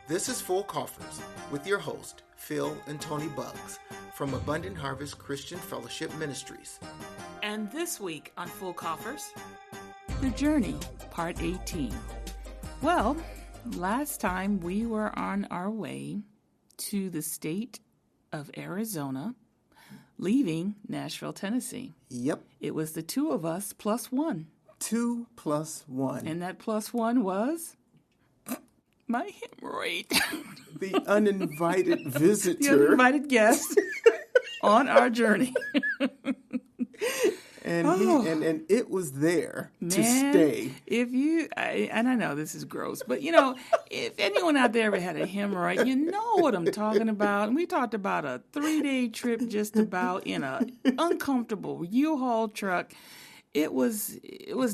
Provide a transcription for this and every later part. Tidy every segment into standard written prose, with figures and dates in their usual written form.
This is Full Coffers with your host, Phil and Toni Buggs from Abundant Harvest Christian Fellowship Ministries. And this week on Full Coffers, The Journey, Part 18. Well, last time we were on our way to the state of Arizona, leaving Nashville, Tennessee. Yep. It was the two of us plus one. 2 plus 1. And that plus one was my hemorrhoid. The uninvited visitor. The uninvited guest on our journey. And and it was there to stay. And I know this is gross, but if anyone out there ever had a hemorrhoid, you know what I'm talking about. And we talked about a 3-day trip just about in a uncomfortable U-Haul truck. It was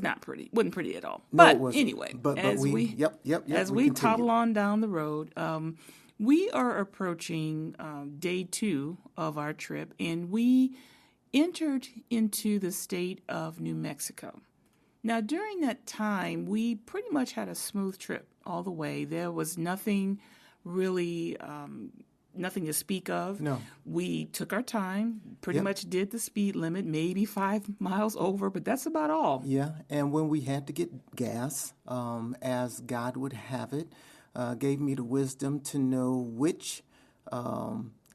not pretty. Wasn't pretty at all. No, but it wasn't. Anyway, but as we toddle on down the road, we are approaching day 2 of our trip, and we entered into the state of New Mexico. Now, during that time, we pretty much had a smooth trip all the way. There was nothing really, nothing to speak of. No. We took our time, pretty much did the speed limit, maybe 5 miles over, but that's about all. Yeah, and when we had to get gas, as God would have it, gave me the wisdom to know which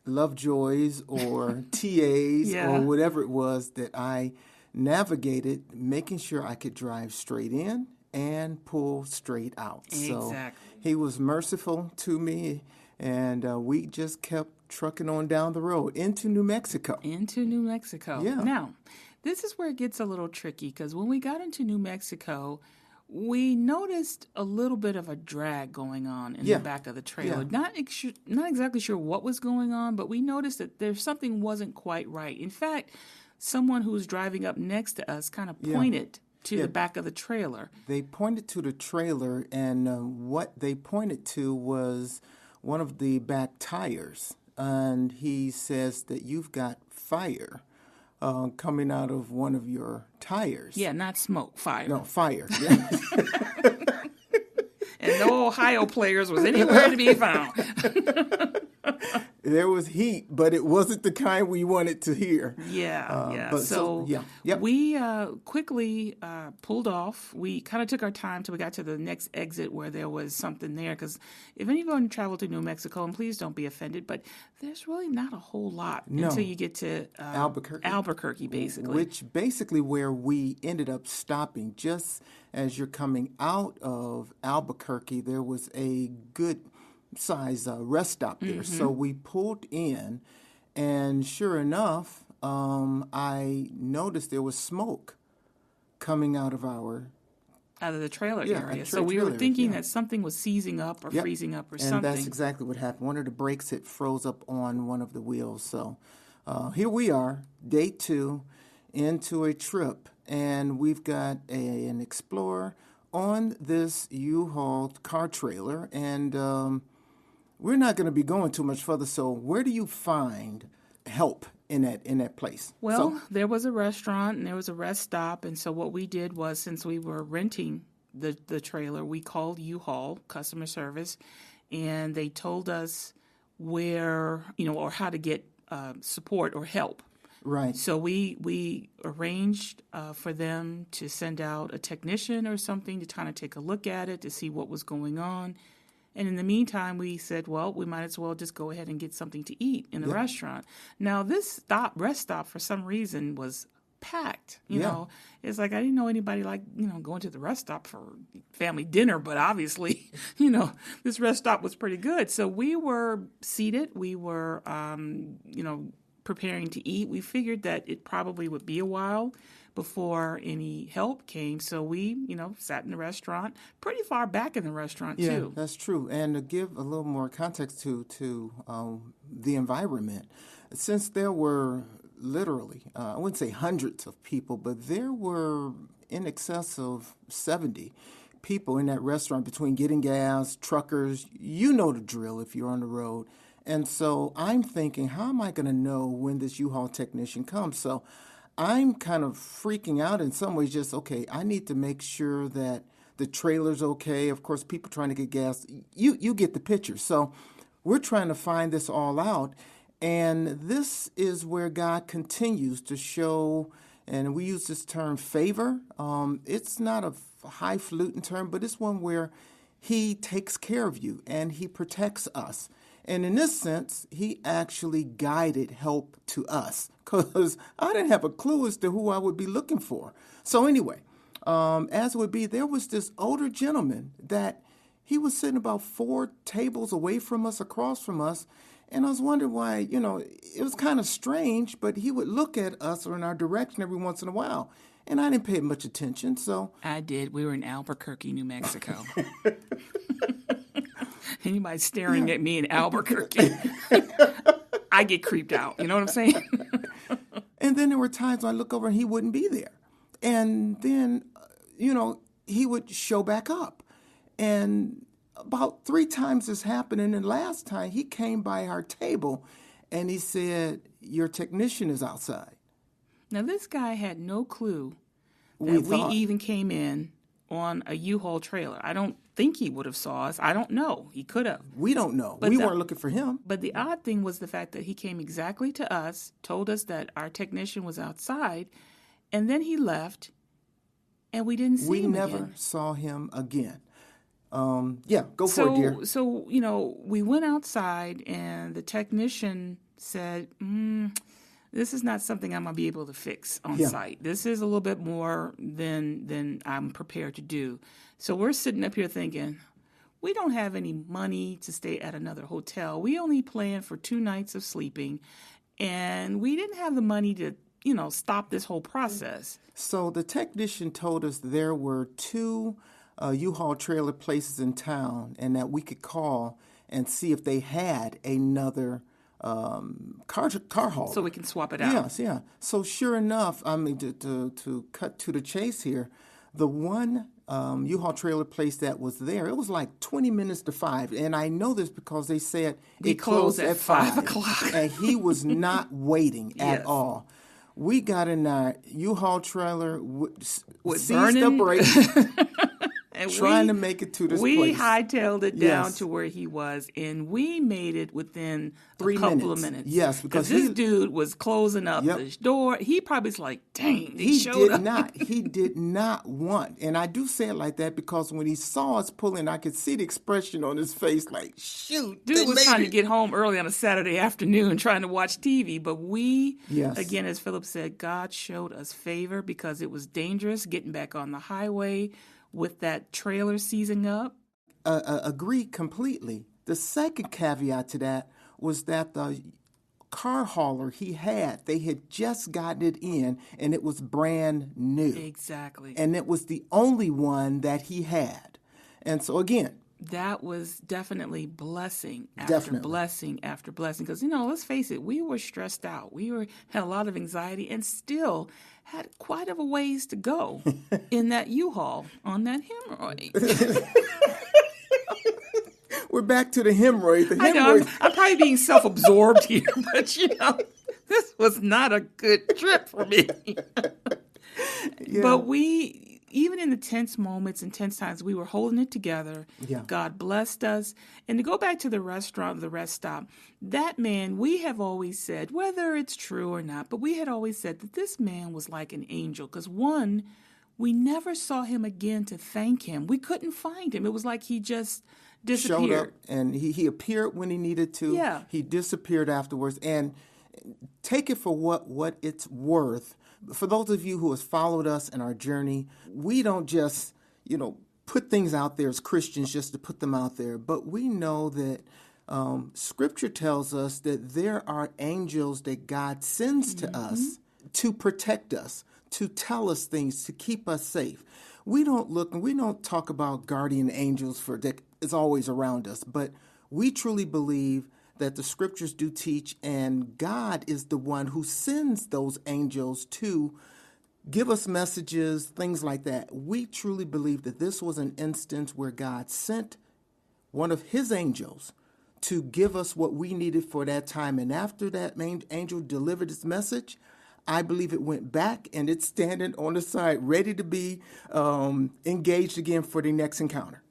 Lovejoys or TAs or whatever it was that I navigated, making sure I could drive straight in and pull straight out. Exactly. So he was merciful to me, and we just kept trucking on down the road into New Mexico. Yeah. Now, this is where it gets a little tricky, because when we got into New Mexico, we noticed a little bit of a drag going on in the back of the trailer. Yeah. Not exactly sure what was going on, but we noticed that there's something wasn't quite right. In fact, someone who was driving up next to us kind of pointed to the back of the trailer. They pointed to the trailer, and what they pointed to was one of the back tires. And he says that you've got fire coming out of one of your tires. Yeah, not smoke, fire. No, fire. Yeah. And no Ohio players was anywhere to be found. There was heat, but it wasn't the kind we wanted to hear. We quickly pulled off. We kind of took our time till we got to the next exit where there was something there. Because if anyone traveled to New Mexico, and please don't be offended, but there's really not a whole lot until you get to Albuquerque, basically. Which basically where we ended up stopping. Just as you're coming out of Albuquerque, there was a good size rest stop there. Mm-hmm. So we pulled in, and sure enough, I noticed there was smoke coming out of the trailer area. So we were thinking that something was seizing up or freezing up or something. And that's exactly what happened. One of the brakes had froze up on one of the wheels. So here we are, day 2, into a trip, and we've got an Explorer on this U-Haul car trailer, and we're not going to be going too much further. So where do you find help in that place? Well, there was a restaurant and there was a rest stop. And so what we did was, since we were renting the trailer, we called U-Haul customer service, and they told us where, or how to get support or help. Right. So we arranged for them to send out a technician or something to kind of take a look at it to see what was going on. And in the meantime, we said, well, we might as well just go ahead and get something to eat in the restaurant. Now, this rest stop, for some reason, was packed. You know, it's like I didn't know anybody going to the rest stop for family dinner, but obviously, this rest stop was pretty good. So we were seated. We were, preparing to eat. We figured that it probably would be a while before any help came. So we, sat in the restaurant, pretty far back in the restaurant, too. Yeah, that's true. And to give a little more context to the environment, since there were literally, I wouldn't say hundreds of people, but there were in excess of 70 people in that restaurant between getting gas, truckers, you know the drill if you're on the road. And so I'm thinking, how am I going to know when this U-Haul technician comes? So I'm kind of freaking out in some ways, just, okay, I need to make sure that the trailer's okay. Of course, people trying to get gas. You get the picture. So we're trying to find this all out. And this is where God continues to show, and we use this term favor. It's not a highfalutin term, but it's one where he takes care of you and he protects us. And in this sense, he actually guided help to us because I didn't have a clue as to who I would be looking for. So anyway, as it would be, there was this older gentleman that he was sitting about 4 tables away from us, across from us. And I was wondering why, it was kind of strange, but he would look at us or in our direction every once in a while. And I didn't pay much attention, so. I did. We were in Albuquerque, New Mexico. Anybody staring at me in Albuquerque, I get creeped out. You know what I'm saying? And then there were times when I look over and he wouldn't be there. And then, he would show back up. And about 3 times this happened. And then last time he came by our table and he said, your technician is outside. Now, this guy had no clue that we even came in on a U-Haul trailer. I don't think he would have saw us. I don't know. He could have. We don't know. We weren't looking for him. But the odd thing was the fact that he came exactly to us, told us that our technician was outside, and then he left, and we didn't see him again. We never saw him again. Go for it, dear. So, we went outside, and the technician said, this is not something I'm going to be able to fix on site. This is a little bit more than I'm prepared to do. So we're sitting up here thinking, we don't have any money to stay at another hotel. We only planned for 2 nights of sleeping, and we didn't have the money to, stop this whole process. So the technician told us there were 2 U-Haul trailer places in town and that we could call and see if they had another car haul. So we can swap it out. Yes, yeah. So sure enough, to cut to the chase here, the one U-Haul trailer place that was there, it was like 20 minutes to 5. And I know this because they said it closed at 5 o'clock. And he was not waiting at all. We got in our U-Haul trailer, seized the brakes, and trying to make it to this place. We hightailed it down to where he was, and we made it within a couple of minutes. Yes, because this dude was closing up the door. He probably was like, dang, he did not want. And I do say it like that because when he saw us pulling, I could see the expression on his face like, shoot. Dude was trying to get home early on a Saturday afternoon trying to watch TV. But we, again, as Philip said, God showed us favor because it was dangerous getting back on the highway with that trailer seizing up. Agree completely. The second caveat to that was that the car hauler they had just gotten it in, and it was brand new. Exactly. And it was the only one that he had. And so, again, that was definitely blessing after blessing after blessing. Because, let's face it, we were stressed out. Had a lot of anxiety and still had quite a ways to go in that U-Haul on that hemorrhoid. We're back to the hemorrhoid. I know, I'm probably being self-absorbed here, but, this was not a good trip for me. But even in the tense moments and tense times, we were holding it together. Yeah. God blessed us. And to go back to the restaurant, the rest stop, that man, we have always said, whether it's true or not, but we had always said that this man was like an angel. Because one, we never saw him again to thank him. We couldn't find him. It was like he just disappeared. Showed up and he appeared when he needed to. Yeah. He disappeared afterwards. And take it for what it's worth. For those of you who have followed us in our journey, we don't just, put things out there as Christians just to put them out there. But we know that Scripture tells us that there are angels that God sends to us to protect us, to tell us things, to keep us safe. We don't look and we don't talk about guardian angels that is always around us, but we truly believe that the Scriptures do teach, and God is the one who sends those angels to give us messages, things like that. We truly believe that this was an instance where God sent one of his angels to give us what we needed for that time. And after that angel delivered his message, I believe it went back, and it's standing on the side, ready to be engaged again for the next encounter.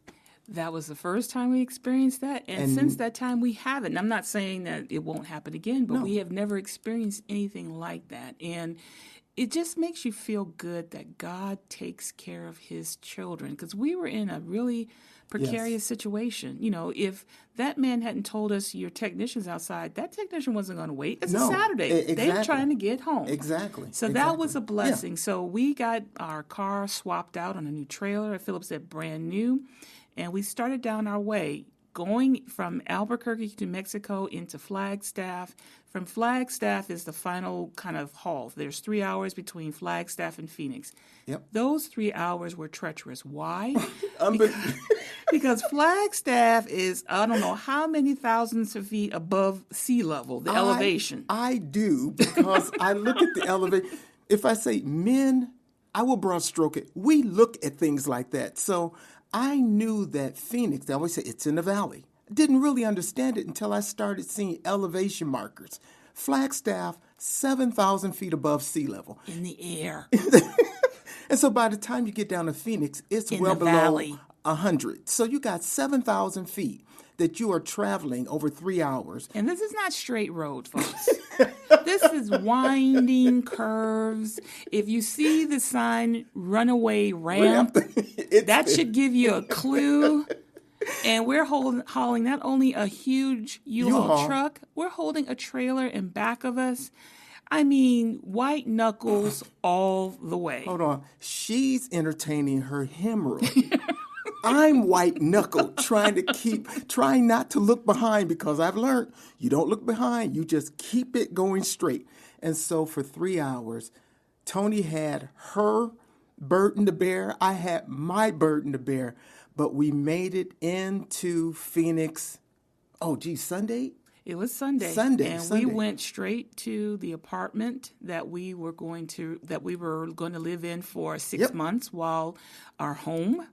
That was the first time we experienced that. And since And that time, we haven't. And I'm not saying that it won't happen again, but no, we have never experienced anything like that. And it just makes you feel good that God takes care of his children, because we were in a really precarious situation. You know, if that man hadn't told us your technician's outside, that technician wasn't going to wait. It's a no, Saturday. exactly. They're trying to get home. Exactly. So that was a blessing. So we got our car swapped out on a new trailer. Philip said brand new. And we started down our way, going from Albuquerque to Mexico into Flagstaff. From Flagstaff is the final kind of halt. There's 3 hours between Flagstaff and Phoenix. Yep. Those 3 hours were treacherous. Why? Because, Because Flagstaff is, I don't know how many thousands of feet above sea level, the elevation. I do, because I look at the elevation. If I say men, I will broad stroke it. We look at things like that. So I knew that Phoenix, they always say it's in the valley. I didn't really understand it until I started seeing elevation markers. Flagstaff, 7,000 feet above sea level. In the air. And so by the time you get down to Phoenix, it's In well the below valley. 100. So you got 7,000 feet that you are traveling over 3 hours. And this is not straight road, folks. This is winding curves. If you see the sign runaway ramp, that should give you a clue. And we're hauling not only a huge U-Haul truck, we're holding a trailer in back of us. I mean, white knuckles all the way. Hold on. She's entertaining her hemorrhoid. I'm white knuckled, trying not to look behind, because I've learned you don't look behind, you just keep it going straight. And so for 3 hours, Toni had her burden to bear, I had my burden to bear, but we made it into Phoenix. Oh, geez, Sunday? It was Sunday. Sunday. We went straight to the apartment that we were going to live in for 6 months, while our home,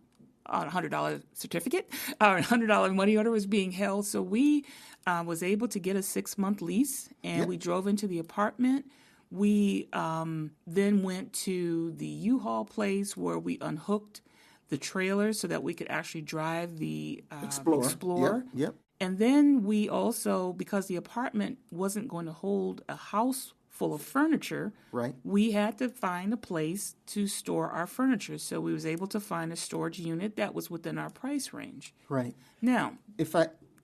a $100 certificate, our $100 money order was being held. So we was able to get a 6-month lease, and we drove into the apartment. We then went to the U-Haul place where we unhooked the trailer so that we could actually drive the Explorer. Yep. And then we also, because the apartment wasn't going to hold a house full of furniture, Right. we had to find a place to store our furniture. So we was able to find a storage unit that was within our price range. Right. Now,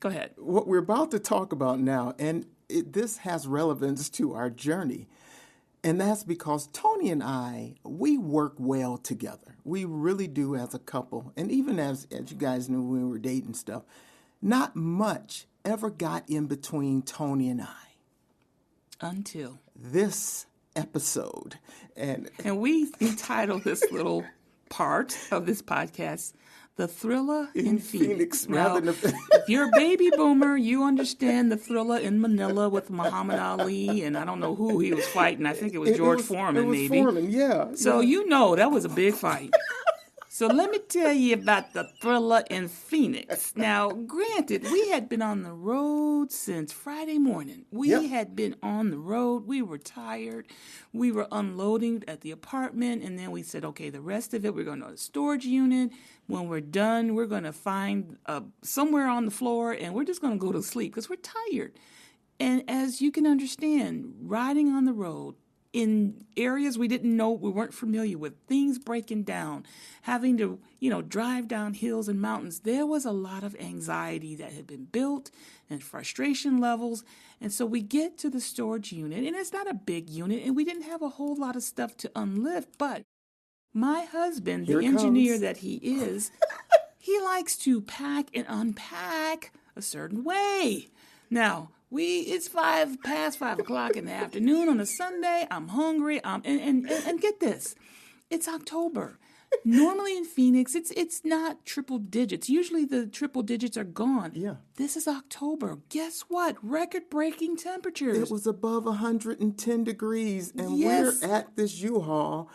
go ahead. What we're about to talk about now, and this has relevance to our journey, and that's because Toni and I, we work well together. We really do as a couple. And even as you guys knew when we were dating stuff, not much ever got in between Toni and I. Until This episode. And we entitled this little part of this podcast, The Thriller in Phoenix. Now, if you're a baby boomer, you understand the Thriller in Manila with Muhammad Ali, and I don't know who he was fighting. I think it was George Foreman, it was maybe. Foreman, yeah. So you know that was a big fight. So let me tell you about the Thriller in Phoenix. Now, granted, we had been on the road since Friday morning. We had been on the road. We were tired. We were unloading at the apartment, and then we said, okay, the rest of it, we're going to a storage unit. When we're done, we're going to find somewhere on the floor, and we're just going to go to sleep because we're tired. And as you can understand, riding on the road, in areas we didn't know, we weren't familiar with, things breaking down, having to, drive down hills and mountains. There was a lot of anxiety that had been built and frustration levels. And so we get to the storage unit, and it's not a big unit, and we didn't have a whole lot of stuff to unlift. But my husband, the engineer that he is, he likes to pack and unpack a certain way. Now, it's past 5 o'clock in the afternoon on a Sunday. I'm hungry. And get this, it's October. Normally in Phoenix, it's not triple digits. Usually the triple digits are gone. Yeah. This is October. Guess what? Record-breaking temperatures. It was above 110 degrees, and Yes. we're at this U-Haul,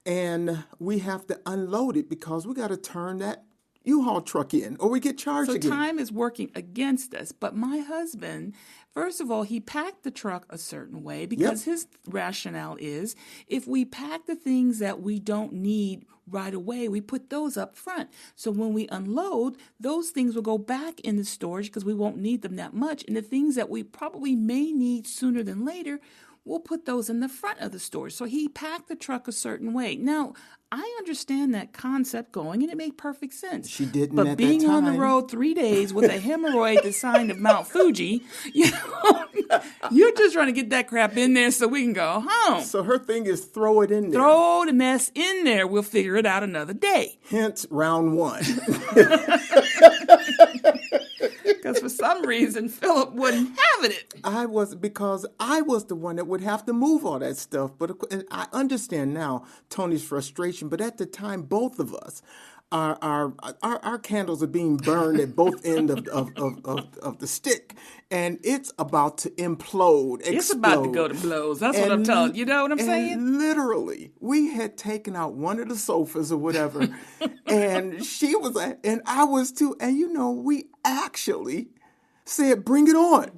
and we have to unload it because we got to turn that U-Haul truck in, or we get charged So again. time is working against us. But my husband, first of all, he packed the truck a certain way because his rationale is if we pack the things that we don't need right away, we put those up front. So when we unload, those things will go back in the storage because we won't need them that much. And the things that we probably may need sooner than later, we'll put those in the front of the storage. So he packed the truck a certain way. Now, I understand that concept going, and it made perfect sense. She didn't but at being that on the time. road 3 days with a hemorrhoid the sign of Mount Fuji, you're just trying to get that crap in there so we can go home. So her thing is throw it in there. Throw the mess in there. We'll figure it out another day. Hence round one. Because for some reason, Philip wasn't having it. Because I was the one that would have to move all that stuff. But and I understand now Tony's frustration. But at the time, both of us, our candles are being burned at both ends of the stick, and it's about to implode. It's about to go to blows. That's what I'm telling you. You know what I'm saying? Literally, we had taken out one of the sofas or whatever, and she was, and I was too. And we actually said, "Bring it on."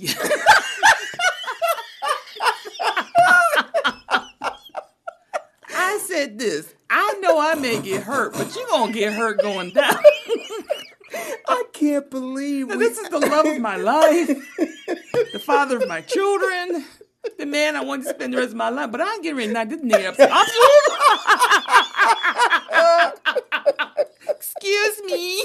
I said this. I know I may get hurt, but you're going to get hurt going down. I can't believe This is the love of my life, the father of my children, the man I want to spend the rest of my life. But I ain't getting ready to knock this nigga up. Excuse me.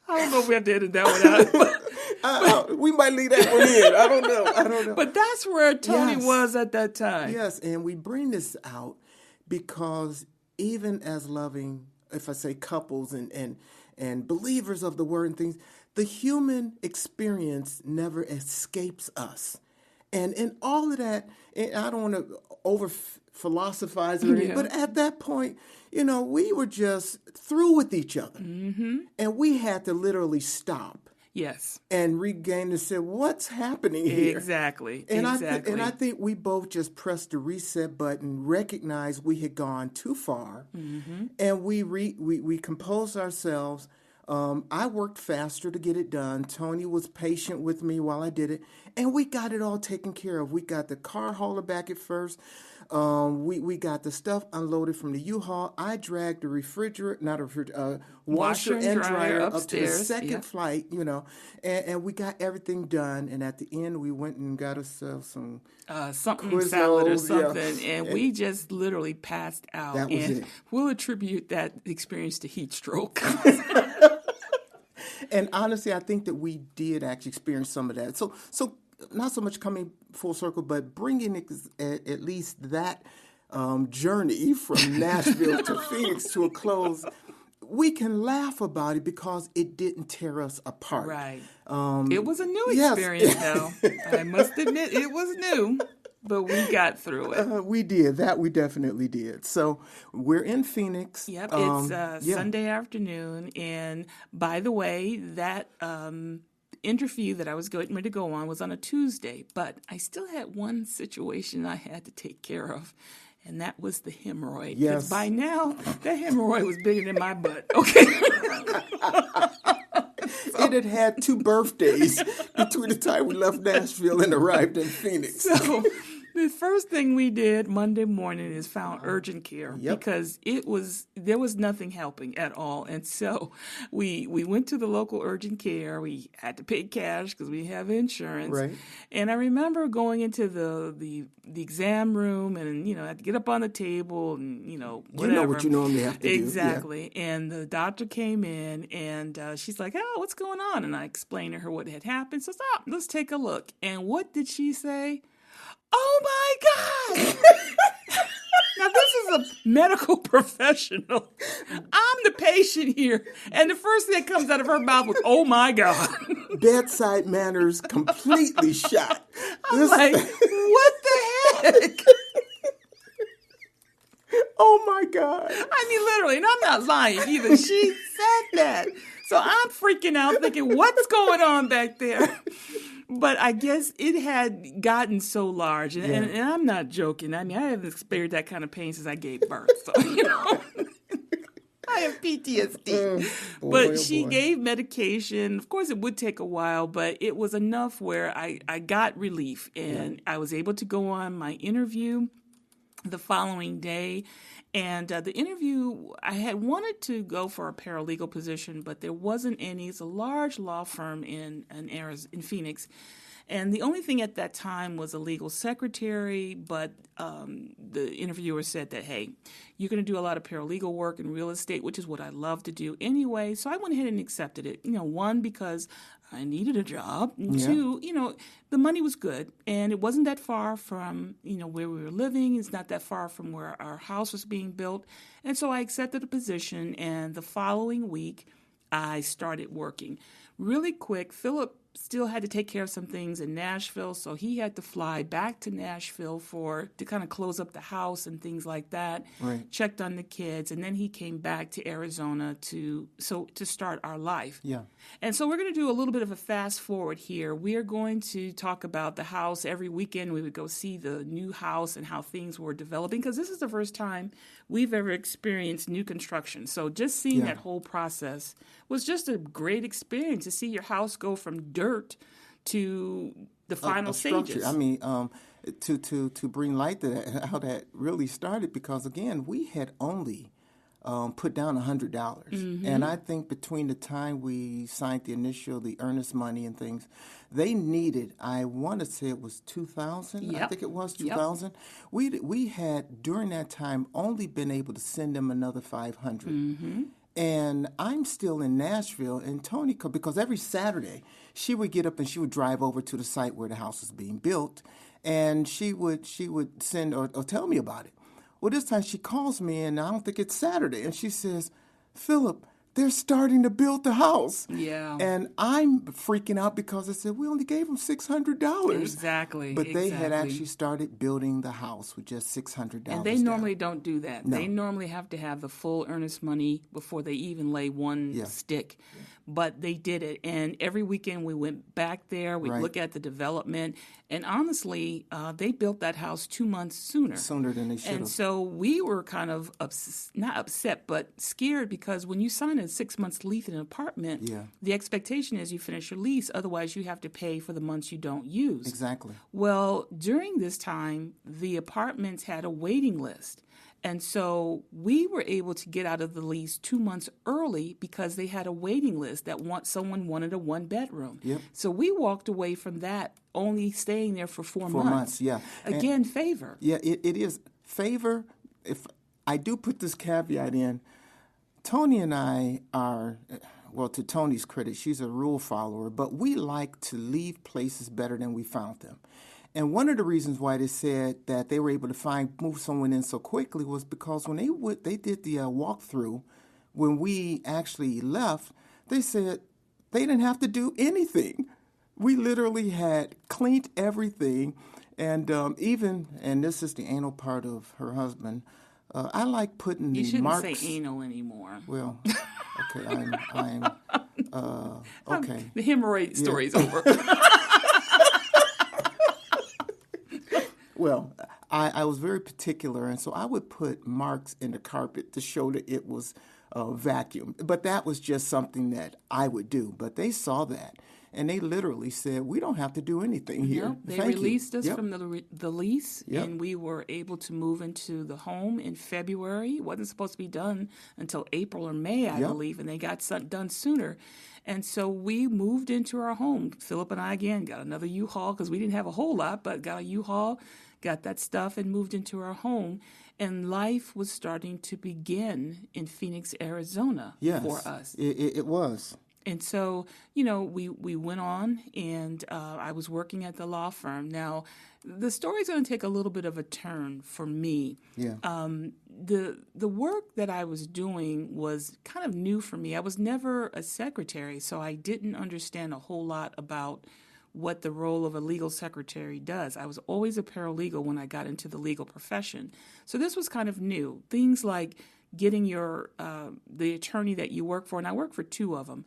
I don't know if we have to edit that one out. we might leave that one in. I don't know. But that's where Toni was at that time. Yes, and we bring this out because even as loving, if I say couples and believers of the word and things, the human experience never escapes us. And in all of that, and I don't want to over philosophize or anything, but at that point, we were just through with each other. Mm-hmm. And we had to literally stop. Yes. And regain and say, what's happening here? Exactly. And I think we both just pressed the reset button, recognized we had gone too far, and we composed ourselves. I worked faster to get it done. Toni was patient with me while I did it, and we got it all taken care of. We got the car hauler back at first. We got the stuff unloaded from the U-Haul. I dragged the washer and dryer upstairs, up to the second flight, and we got everything done. And at the end, we went and got ourselves some something salad or something, and we just literally passed out. That was it. We'll attribute that experience to heat stroke. And honestly, I think that we did actually experience some of that. So not so much coming full circle, but bringing at least that journey from Nashville to Phoenix to a close. We can laugh about it because it didn't tear us apart. Right. It was a new experience, though. I must admit, it was new. But we got through it. We did. That we definitely did. So we're in Phoenix. Yep, it's Sunday afternoon. And by the way, that interview that I was ready to go on was on a Tuesday. But I still had one situation I had to take care of. And that was the hemorrhoid. Yes. By now, that hemorrhoid was bigger than my butt. Okay. It had 2 birthdays between the time we left Nashville and arrived in Phoenix. So the first thing we did Monday morning is found urgent care because there was nothing helping at all. And so we went to the local urgent care. We had to pay cash because we have insurance. Right. And I remember going into the exam room and, I had to get up on the table and, whatever. You know what you normally have to do. Exactly. Yeah. And the doctor came in and she's like, oh, what's going on? And I explained to her what had happened. So stop, let's take a look. And what did she say? Oh my God! Now this is a medical professional. I'm the patient here. And the first thing that comes out of her mouth was, oh my God. Bedside manners completely shot. I'm like, what the heck? Oh my God. I mean, literally, and I'm not lying either. She said that. So I'm freaking out thinking, what's going on back there? But I guess it had gotten so large, and, Yeah. and I'm not joking. I mean, I haven't experienced that kind of pain since I gave birth. So, I have PTSD. Boy, But oh she boy. gave medication. Of course, it would take a while, but it was enough where I got relief, and I was able to go on my interview the following day. And the interview, I had wanted to go for a paralegal position, but there wasn't any. It's a large law firm in Phoenix. And the only thing at that time was a legal secretary, but the interviewer said that, hey, you're going to do a lot of paralegal work in real estate, which is what I love to do anyway. So I went ahead and accepted it. One, because I needed a job, and two, the money was good, and it wasn't that far from, where we were living. It's not that far from where our house was being built. And so I accepted the position, and the following week, I started working. Really quick, Philip still had to take care of some things in Nashville, so he had to fly back to Nashville to kind of close up the house and things like that. Right. Checked on the kids, and then he came back to Arizona to start our life. Yeah. And so we're going to do a little bit of a fast forward here. We are going to talk about the house. Every weekend we would go see the new house and how things were developing, because this is the first time we've ever experienced new construction. So just seeing that whole process was just a great experience, to see your house go from dirt to the final stages. I mean, to bring light to that, how that really started, because again, we had only put down $100, and I think between the time we signed the earnest money and things, they needed, I want to say it was 2,000. I think it was 2,000. We had during that time only been able to send them another 500. And I'm still in Nashville, and Toni, because every Saturday she would get up and she would drive over to the site where the house was being built, and she would send or tell me about it. Well, this time she calls me, and I don't think it's Saturday, and she says, "Philip, they're starting to build the house." Yeah. And I'm freaking out because I said, we only gave them $600. Exactly. But they had actually started building the house with just $600. And they normally don't do that. No. They normally have to have the full earnest money before they even lay one stick. But they did it. And every weekend we went back there. We'd look at the development. And honestly, they built that house 2 months sooner. Sooner than they should have. And so we were kind of, not upset, but scared, because when you sign a 6 months lease in an apartment, the expectation is you finish your lease. Otherwise, you have to pay for the months you don't use. Exactly. Well, during this time, the apartments had a waiting list. And so we were able to get out of the lease 2 months early because they had a waiting list that someone wanted a one-bedroom. Yep. So we walked away from that, only staying there for 4 months. 4 months, yeah. Again, favor. Yeah, it is favor. If I do put this caveat in, Toni and I are, well, to Toni's credit, she's a rule follower, but we like to leave places better than we found them. And one of the reasons why they said that they were able to move someone in so quickly was because when they did the walkthrough, when we actually left, they said they didn't have to do anything. We literally had cleaned everything, and and this is the anal part of her husband. I like putting You the shouldn't marks. say anal anymore. Well, okay, I'm okay. The hemorrhoid story's over. Well, I was very particular, and so I would put marks in the carpet to show that it was vacuumed. But that was just something that I would do. But they saw that, and they literally said, "We don't have to do anything here." Yep, they Thank you." released us Yep. from the lease, Yep. and we were able to move into the home in February. It wasn't supposed to be done until April or May, I Yep. believe, and they got done sooner. And so we moved into our home. Philip and I, again, got another U-Haul because we didn't have a whole lot, but got a U-Haul, got that stuff, and moved into our home. And life was starting to begin in Phoenix, Arizona for us. It was. And so, we went on, and I was working at the law firm. Now, the story's going to take a little bit of a turn for me. Yeah. The work that I was doing was kind of new for me. I was never a secretary, so I didn't understand a whole lot about what the role of a legal secretary does. I was always a paralegal when I got into the legal profession. So this was kind of new. Things like getting the attorney that you work for, and I work for two of them,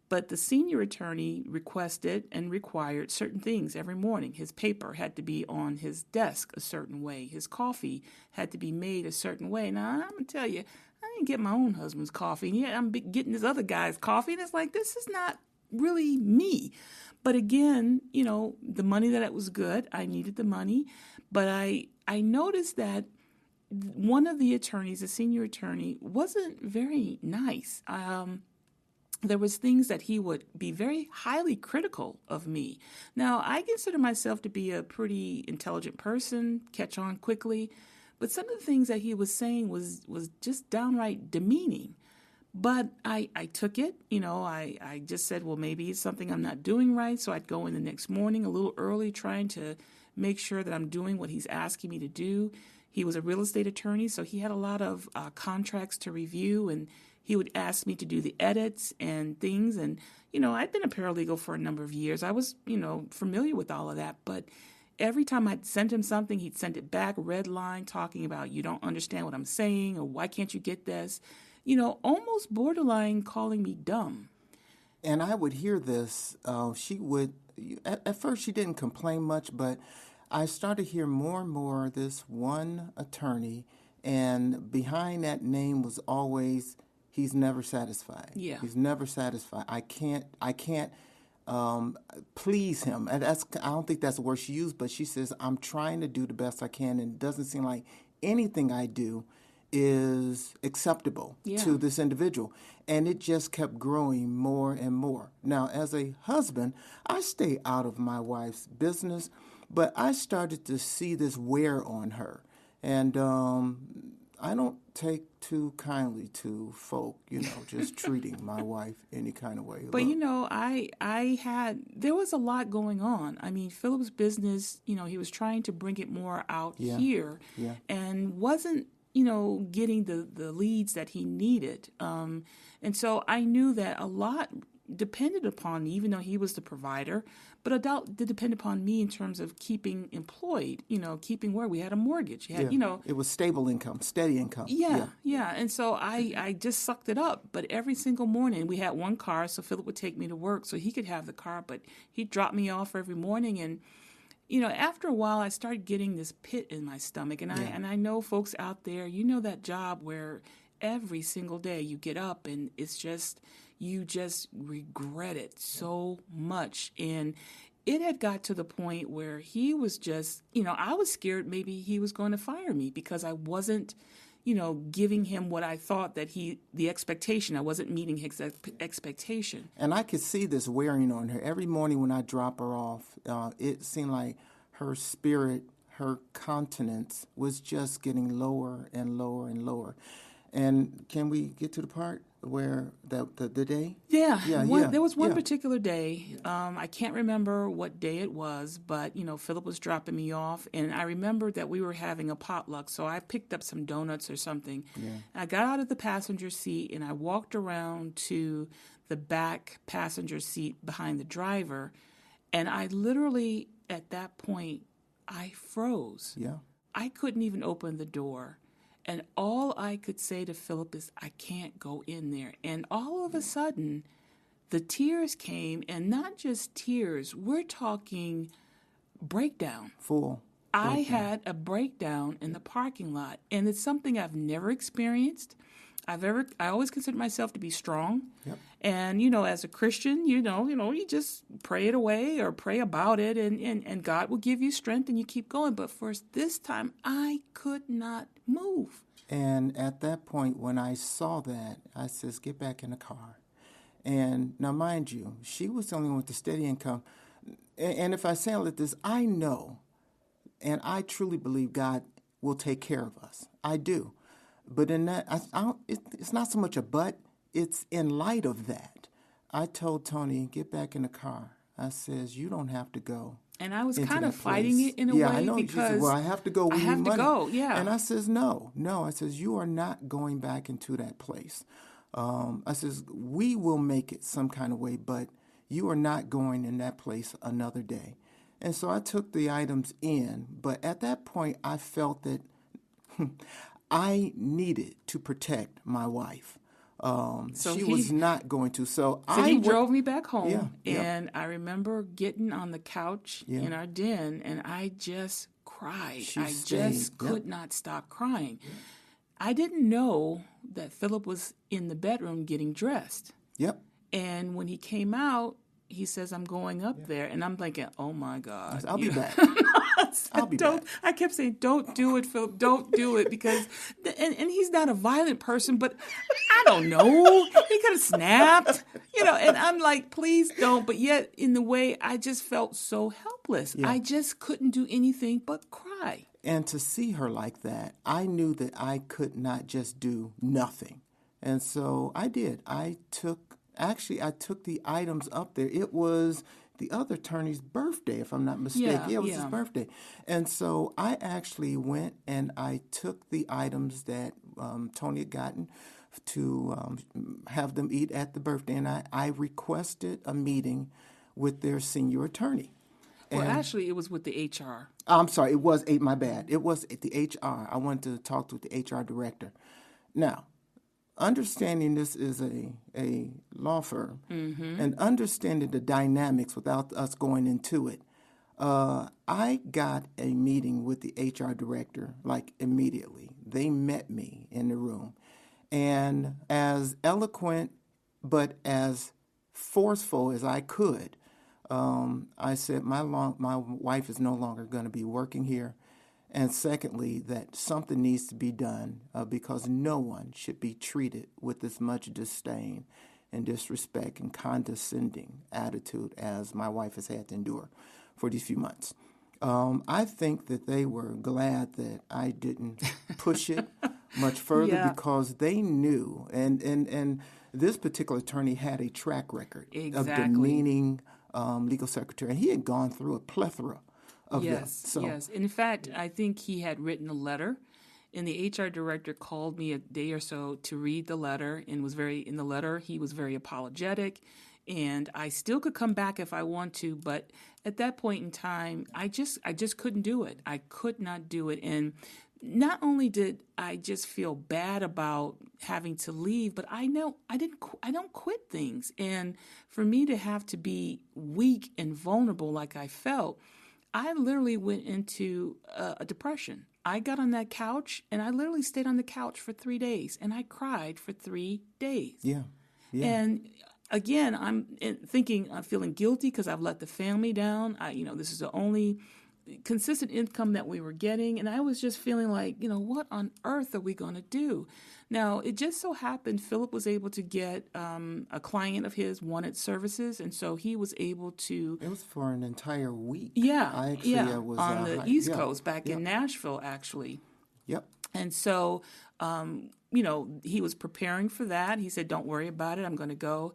But the senior attorney requested and required certain things every morning. His paper had to be on his desk a certain way. His coffee had to be made a certain way. Now, I'm going to tell you, I didn't get my own husband's coffee, and yet I'm getting this other guy's coffee, and it's like, this is not really me. But again, the money that it was good. I needed the money. But I noticed that one of the attorneys, a senior attorney, wasn't very nice. There was things that he would be very highly critical of me. Now, I consider myself to be a pretty intelligent person, catch on quickly, but some of the things that he was saying was just downright demeaning. But I took it, I just said, well, maybe it's something I'm not doing right. So I'd go in the next morning a little early, trying to make sure that I'm doing what he's asking me to do. He was a real estate attorney, so he had a lot of contracts to review, and he would ask me to do the edits and things. And, I'd been a paralegal for a number of years. I was, familiar with all of that. But every time I'd send him something, he'd send it back, red line, talking about, you don't understand what I'm saying, or why can't you get this? Almost borderline calling me dumb. And I would hear this. She would, at first she didn't complain much, but I started to hear more and more this one attorney, and behind that name was always, he's never satisfied. Yeah. He's never satisfied. I can't please him. And I don't think that's the word she used, but she says, I'm trying to do the best I can, and it doesn't seem like anything I do is acceptable to this individual. And it just kept growing more and more. Now, as a husband, I stay out of my wife's business, but I started to see this wear on her. And I don't take too kindly to folk, just treating my wife any kind of way. But, there was a lot going on. I mean, Philip's business, he was trying to bring it more out here and wasn't, getting the leads that he needed. And so I knew that a lot depended upon me, even though he was the provider, but a lot did depend upon me in terms of keeping employed, keeping where we had a mortgage. It was stable income, steady income. Yeah. And so I just sucked it up. But every single morning we had one car, so Philip would take me to work so he could have the car, but he'd drop me off every morning. And after a while, I started getting this pit in my stomach. And I know folks out there, that job where every single day you get up and it's just, you just regret it so much. And it had got to the point where he was just, I was scared maybe he was going to fire me because I wasn't, giving him what I thought that the expectation. I wasn't meeting his expectation. And I could see this wearing on her. Every morning when I drop her off, it seemed like her spirit, her countenance was just getting lower and lower and lower. And can we get to the part where the day? Yeah. There was one particular day. I can't remember what day it was, but, Philip was dropping me off. And I remembered that we were having a potluck. So I picked up some donuts or something. Yeah. I got out of the passenger seat and I walked around to the back passenger seat behind the driver. And I literally, at that point, I froze. Yeah. I couldn't even open the door. And all I could say to Philip is, I can't go in there. And all of a sudden, the tears came, and not just tears, we're talking breakdown. Full. I had a breakdown in the parking lot, and it's something I've never experienced. I always consider myself to be strong. Yep. And, as a Christian, you just pray it away or pray about it, and God will give you strength and you keep going. But for this time, I could not move. And at that point, when I saw that, I says, get back in the car. And now, mind you, she was the only one with the steady income. And if I say it like this, I know, and I truly believe God will take care of us. I do. But in that, it's not so much a but, it's in light of that. I told Toni, get back in the car. I says, you don't have to go. And I was kind of fighting it in a way I know. because she said, well, I have to go. I have to go, yeah. And I says, no. I says, you are not going back into that place. I says, we will make it some kind of way, but you are not going in that place another day. And so I took the items in, but at that point, I felt that I needed to protect my wife. So She was not going to. So he drove me back home, Yeah, yeah. and I remember getting on the couch Yeah. in our den, and I just cried. She I stayed. just could not stop crying. I didn't know that Philip was in the bedroom getting dressed. Yep. And when he came out, he says, I'm going up there. And I'm thinking, oh, my God. I'll be back. I'll be don't, back. I kept saying, don't do it, Philip. Don't do it. Because, and he's not a violent person, but I don't know. He could have snapped, and I'm like, please don't. But yet, in the way, I just felt so helpless. Yeah. I just couldn't do anything but cry. And to see her like that, I knew that I could not just do nothing. And so I did. I took the items up there. It was the other attorney's birthday, if I'm not mistaken. Yeah, It was yeah. his birthday. And so I actually went and I took the items that Toni had gotten to have them eat at the birthday. And I requested a meeting with their senior attorney. Well, actually, it was with the HR. I'm sorry, it was my bad. It was the HR. I wanted to talk to the HR director. Now, understanding this is a law firm and understanding the dynamics without us going into it, I got a meeting with the HR director like immediately. They met me in the room. And as eloquent but as forceful as I could, I said, my wife is no longer going to be working here. And secondly, that something needs to be done because no one should be treated with as much disdain and disrespect and condescending attitude as my wife has had to endure for these few months. I think that they were glad that I didn't push it much further because they knew, and this particular attorney had a track record of demeaning legal secretary, and he had gone through a plethora of them. So, yes. In fact, I think he had written a letter, and the HR director called me a day or so to read the letter, and in the letter he was very apologetic, and I still could come back if I want to, but at that point in time, I just couldn't do it. I could not do it, and not only did I just feel bad about having to leave, but I don't quit things. And for me to have to be weak and vulnerable like I felt, I literally went into a depression. I got on that couch and I literally stayed on the couch for 3 days and I cried for 3 days. Yeah. And again, I'm feeling guilty because I've let the family down. This is the only consistent income that we were getting, and I was just feeling like, what on earth are we going to do? Now, it just so happened Philip was able to get a client of his wanted services, and so he was able to. It was for an entire week. Yeah, was on the East Coast, back in Nashville, actually. Yep. And so, he was preparing for that. He said, "Don't worry about it. I'm going to go."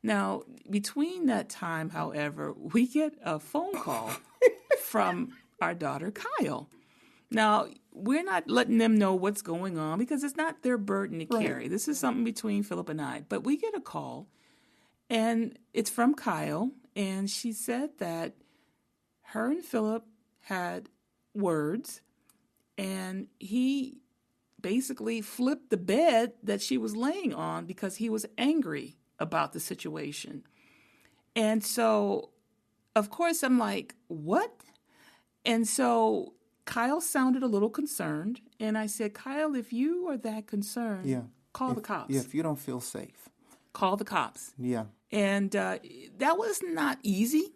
Now, between that time, however, we get a phone call from our daughter, Kyle. Now, we're not letting them know what's going on because it's not their burden to carry. This is something between Philip and I. But we get a call, and it's from Kyle, and she said that her and Philip had words, and he basically flipped the bed that she was laying on because he was angry about the situation. And so, of course, I'm like, what? And so Kyle sounded a little concerned. And I said, Kyle, if you are that concerned, call the cops. Yeah, if you don't feel safe. Call the cops. Yeah. And that was not easy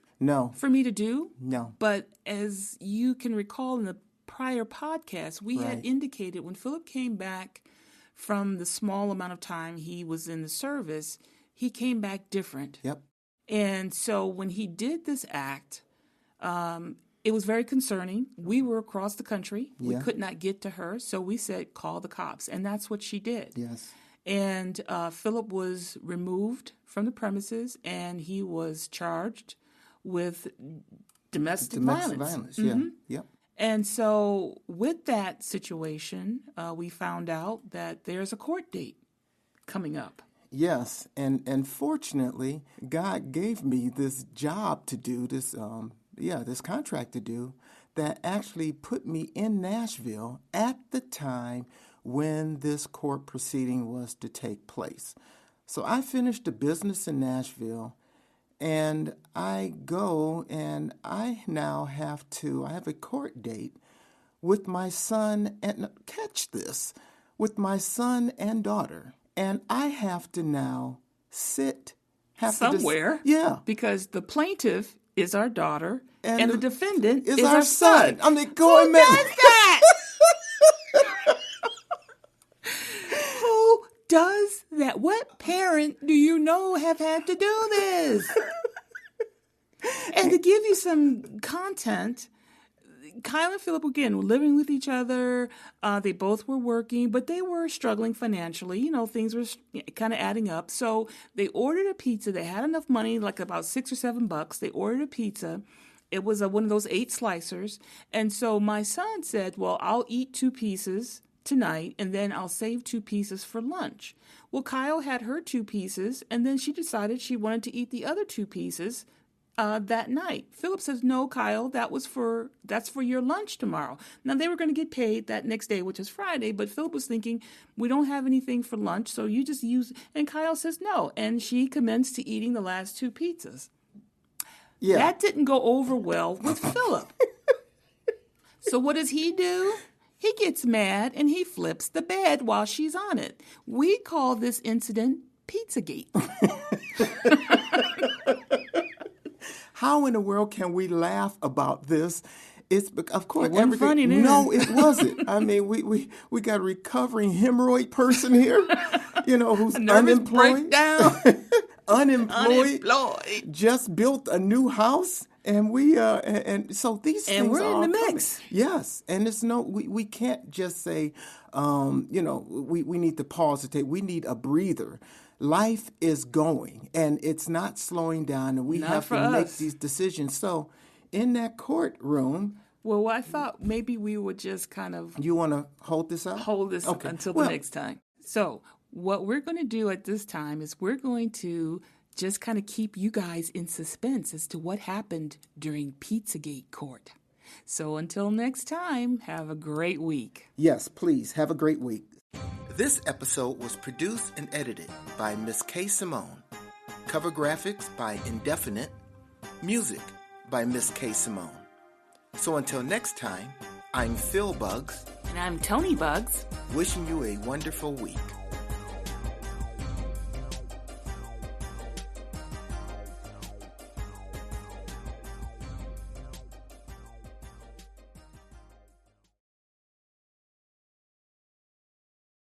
for me to do. No. But as you can recall in the prior podcast, we had indicated when Philip came back from the small amount of time he was in the service, he came back different. Yep. And so when he did this act, it was very concerning. We were across the country. We could not get to her. So we said, call the cops. And that's what she did. Yes. And Philip was removed from the premises and he was charged with domestic violence. Mm-hmm. Yep. And so with that situation, we found out that there's a court date coming up. Yes, and fortunately, God gave me this job to do, this contract to do, that actually put me in Nashville at the time when this court proceeding was to take place. So I finished the business in Nashville, and I go and I now I have a court date with my son, and catch this, with my son and daughter. And I have to now somewhere. Yeah. Because the plaintiff is our daughter and the the defendant is is our our son. I mean, Who does that? Who does that? What parent do you know have had to do this? And to give you some content, Kyle and Philip, again, were living with each other. They both were working, but they were struggling financially. You know, things were kind of adding up. So they ordered a pizza. They had enough money, like about $6 or $7. They ordered a pizza. It was one of those 8 slicers. And so my son said, well, I'll eat 2 pieces tonight, and then I'll save 2 pieces for lunch. Well, Kyle had her 2 pieces, and then she decided she wanted to eat the other 2 pieces that night. Philip says, no, Kyle, that's for your lunch tomorrow. Now, they were going to get paid that next day, which is Friday, but Philip was thinking, we don't have anything for lunch, so you just use, and Kyle says no, and she commenced to eating the last 2 pizzas. Yeah. That didn't go over well with Philip. So what does he do? He gets mad and he flips the bed while she's on it. We call this incident Pizzagate. How in the world can we laugh about this? It's, of course, it wasn't everything. Funny then. No, it wasn't. I mean, we got a recovering hemorrhoid person here, who's unemployed. Breakdown. unemployed, just built a new house, and we and so these and things we're are in the coming. mix. Yes, and it's we can't just say, we need to pause to take. We need a breather. Life is going, and it's not slowing down, and we have to make these decisions. So, in that courtroom. Well, I thought maybe we would just kind of. You want to hold this up? Hold this up until the next time. So, what we're going to do at this time is we're going to just kind of keep you guys in suspense as to what happened during Pizzagate court. So, until next time, have a great week. Yes, please. Have a great week. This episode was produced and edited by Miss K. Simone. Cover graphics by Indefinite. Music by Miss K. Simone. So until next time, I'm Phil Bugs. And I'm Toni Bugs. Wishing you a wonderful week.